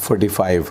45।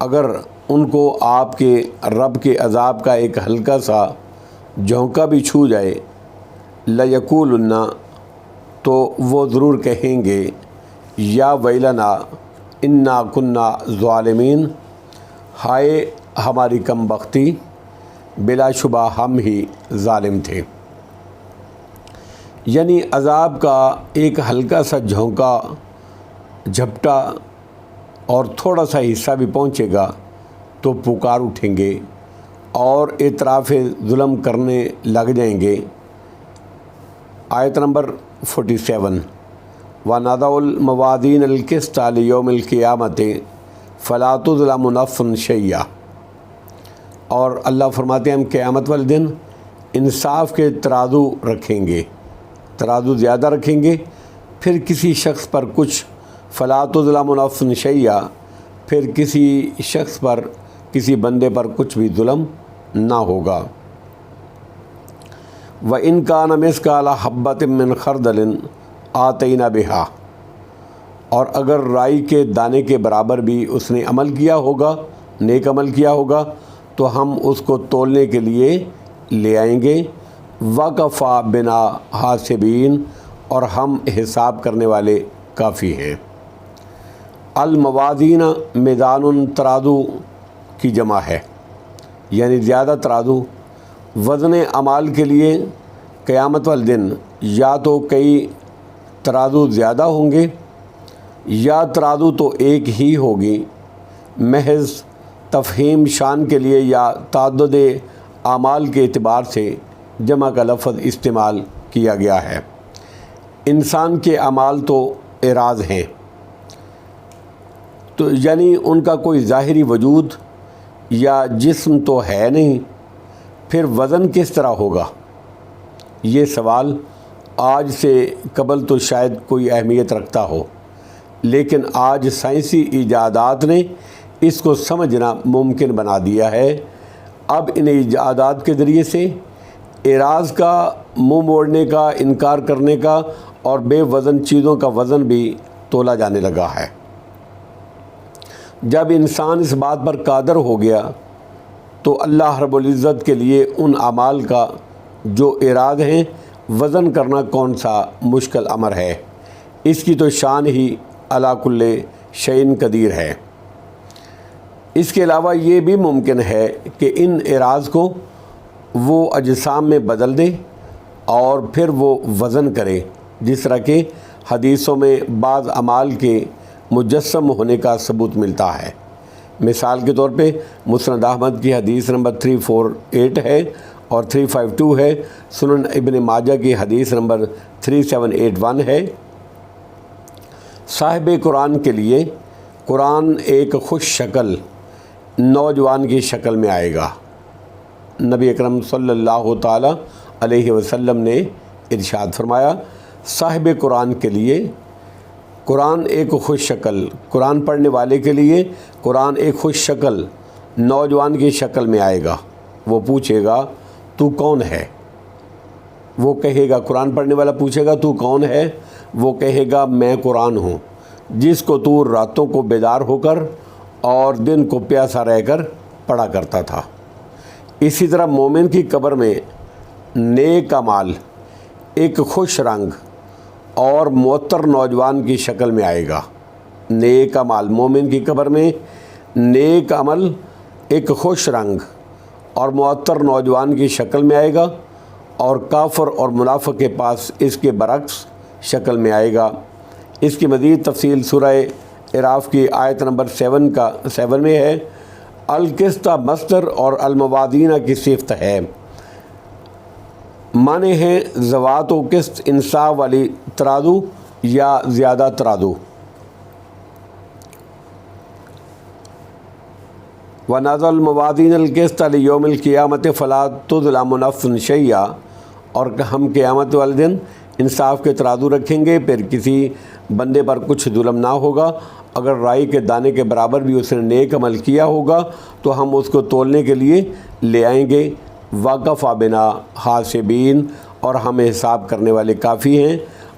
اگر ان کو آپ کے رب کے عذاب کا ایک ہلکا سا جھونکا بھی چھو جائے لَيَقُولُنَّ تو وہ ضرور کہیں گے یا ویلنا انا کننا ظالمین، ہائے ہماری کم بختی، بلا شبہ ہم ہی ظالم تھے۔ یعنی عذاب کا ایک ہلکا سا جھونکا، جھپٹا اور تھوڑا سا حصہ بھی پہنچے گا تو پکار اٹھیں گے اور اعتراف ظلم کرنے لگ جائیں گے۔ آیت نمبر 47 وَنَضَعُ الْمَوَازِينَ الْقِسْطَ لِيَوْمِ الْقِيَامَةِ فَلَا تُظْلَمُ نَفْسٌ شَيْئًا، اور اللہ فرماتے ہیں ہم قیامت والے دن انصاف کے ترازو رکھیں گے، ترازو زیادہ رکھیں گے، پھر کسی شخص پر کچھ، فَلَا تُظْلَمُ نَفْسٌ شَيْئًا، پھر کسی شخص پر، کسی بندے پر کچھ بھی ظلم نہ ہوگا۔ وَإِنْ كَانَ مِثْقَالَ حَبَّةٍ مِّنْ خَرْدَلٍ آتَيْنَا بِهَا، اور اگر رائی کے دانے کے برابر بھی اس نے عمل کیا ہوگا، نیک عمل کیا ہوگا، تو ہم اس کو تولنے کے لیے لے آئیں گے۔ وَكَفَى بِنَا حَاسِبِينَ، اور ہم حساب کرنے والے کافی ہیں۔ الموازین میزان ترازو کی جمع ہے، یعنی زیادہ ترازو۔ وزن اعمال کے لیے قیامت والے دن یا تو کئی ترازو زیادہ ہوں گے یا ترازو تو ایک ہی ہوگی۔ محض تفہیم شان کے لیے یا تعدد اعمال کے اعتبار سے جمع کا لفظ استعمال کیا گیا ہے۔ انسان کے اعمال تو اعراض ہیں، تو یعنی ان کا کوئی ظاہری وجود یا جسم تو ہے نہیں، پھر وزن کس طرح ہوگا؟ یہ سوال آج سے قبل تو شاید کوئی اہمیت رکھتا ہو، لیکن آج سائنسی ایجادات نے اس کو سمجھنا ممکن بنا دیا ہے۔ اب ان ایجادات کے ذریعے سے اعراض کا، منہ موڑنے کا، انکار کرنے کا اور بے وزن چیزوں کا وزن بھی تولا جانے لگا ہے۔ جب انسان اس بات پر قادر ہو گیا تو اللہ رب العزت کے لیے ان اعمال کا جو اعراض ہیں وزن کرنا کون سا مشکل امر ہے۔ اس کی تو شان ہی علی کل شیء قدیر ہے۔ اس کے علاوہ یہ بھی ممکن ہے کہ ان اعراض کو وہ اجسام میں بدل دے اور پھر وہ وزن کرے، جس طرح کہ حدیثوں میں بعض اعمال کے مجسم ہونے کا ثبوت ملتا ہے۔ مثال کے طور پہ مسند احمد کی حدیث نمبر 348 ہے اور 352 ہے، سنن ابن ماجہ کی حدیث نمبر 3781 ہے۔ صاحب قرآن کے لیے قرآن ایک خوش شکل نوجوان کی شکل میں آئے گا۔ نبی اکرم صلی اللہ تعالی علیہ وسلم نے ارشاد فرمایا، صاحب قرآن کے لیے قرآن ایک خوش شکل، قرآن پڑھنے والے کے لیے قرآن ایک خوش شکل نوجوان کی شکل میں آئے گا۔ وہ پوچھے گا تو کون ہے؟ وہ کہے گا، قرآن پڑھنے والا پوچھے گا تو کون ہے؟ وہ کہے گا میں قرآن ہوں، جس کو تو راتوں کو بیدار ہو کر اور دن کو پیاسا رہ کر پڑھا کرتا تھا۔ اسی طرح مومن کی قبر میں نیک اعمال ایک خوش رنگ اور معطر نوجوان کی شکل میں آئے گا۔ نیک اعمال، مومن کی قبر میں نیک عمل ایک خوش رنگ اور معطر نوجوان کی شکل میں آئے گا، اور کافر اور منافق کے پاس اس کے برعکس شکل میں آئے گا۔ اس کی مزید تفصیل سورہ اعراف کی آیت نمبر 7 میں ہے۔ القسط مصدر اور الموازینہ کی صفت ہے، معنی ہیں ذوات و قسط، انصاف والی ترازو یا زیادہ ترازو۔ وَنَضَعُ الْمَوَازِينَ الْقِسْطَ لِيَوْمِ الْقِيَامَةِ فَلَا تُظْلَمُ نَفْسٌ شَيْئًا، اور ہم قیامت والے دن انصاف کے ترازو رکھیں گے، پھر کسی بندے پر کچھ ظلم نہ ہوگا۔ اگر رائی کے دانے کے برابر بھی اس نے نیک عمل کیا ہوگا تو ہم اس کو تولنے کے لیے لے آئیں گے۔ وَكَفَى بِنَا حَاسِبِينَ، اور ہمیں حساب کرنے والے کافی ہیں۔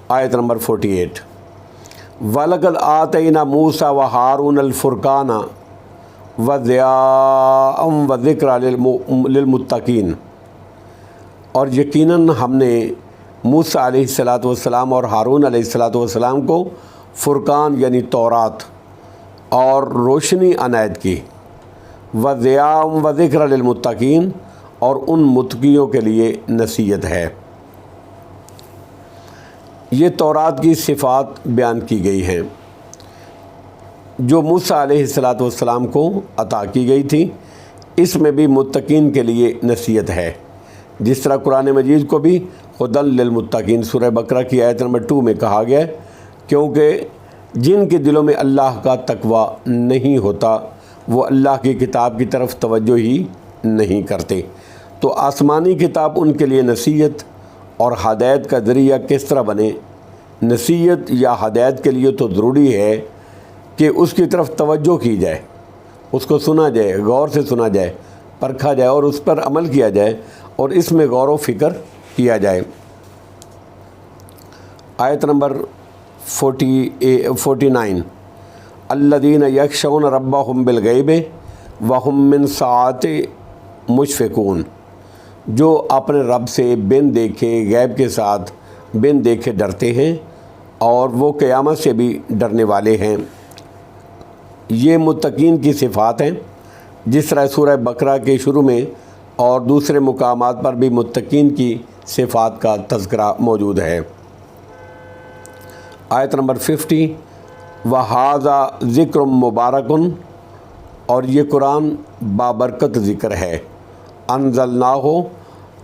آیت نمبر 48 وَلَقَدْ آتَيْنَا مُوسَىٰ وَهَارُونَ الْفُرْقَانَ وَضِيَاءً وَذِكْرًا لِلْمُتَّقِينَ، اور یقیناً ہم نے موسیٰ علیہ السلام اور ہارون علیہ السلام کو فرقان یعنی تورات اور روشنی عنایت کی، وَضِيَاءً وَذِكْرًا لِلْمُتَّقِينَ، اور ان متقیوں کے لیے نصیحت ہے۔ یہ تورات کی صفات بیان کی گئی ہیں جو موسیٰ علیہ السلام کو عطا کی گئی تھی، اس میں بھی متقین کے لیے نصیحت ہے، جس طرح قرآن مجید کو بھی ہدی للمتقین سورہ بقرہ کی آیت نمبر 2 میں کہا گیا ہے، کیونکہ جن کے دلوں میں اللہ کا تقوی نہیں ہوتا وہ اللہ کی کتاب کی طرف توجہ ہی نہیں کرتے، تو آسمانی کتاب ان کے لیے نصیحت اور ہدایت کا ذریعہ کس طرح بنے۔ نصیحت یا ہدایت کے لیے تو ضروری ہے کہ اس کی طرف توجہ کی جائے، اس کو سنا جائے، غور سے سنا جائے، پرکھا جائے اور اس پر عمل کیا جائے اور اس میں غور و فکر کیا جائے۔ آیت نمبر 49 الذین یخشون ربہم بالغیب وہم من ساعۃ مشفقون، جو اپنے رب سے بن دیکھے غیب کے ساتھ بن دیکھے ڈرتے ہیں اور وہ قیامت سے بھی ڈرنے والے ہیں۔ یہ متقین کی صفات ہیں، جس طرح سورہ بقرہ کے شروع میں اور دوسرے مقامات پر بھی متقین کی صفات کا تذکرہ موجود ہے۔ آیت نمبر 50 وَهَذَا ذِكْرٌ مُبَارَكٌ، اور یہ قرآن بابرکت ذکر ہے، انزلناہ،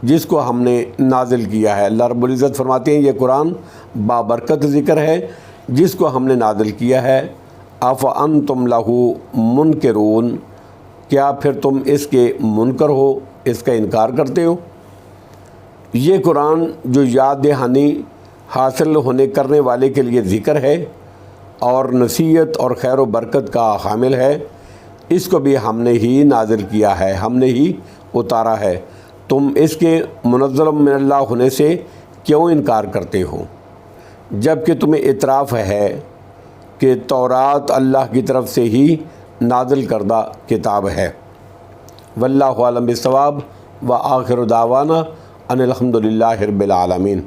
جس کو ہم نے نازل کیا ہے۔ اللہ رب العزت فرماتے ہیں یہ قرآن بابرکت ذکر ہے جس کو ہم نے نازل کیا ہے۔ افانتم لہ منکرون، کیا پھر تم اس کے منکر ہو، اس کا انکار کرتے ہو؟ یہ قرآن جو یاد دہانی حاصل ہونے کرنے والے کے لیے ذکر ہے اور نصیحت اور خیر و برکت کا حامل ہے، اس کو بھی ہم نے ہی نازل کیا ہے، ہم نے ہی اتارا ہے، تم اس کے منزل من اللہ ہونے سے کیوں انکار کرتے ہو، جب کہ تمہیں اعتراف ہے کہ تورات اللہ کی طرف سے ہی نازل کردہ کتاب ہے۔ واللہ اعلم بالصواب، وآخر دعوانا ان الحمد للہ رب العالمین۔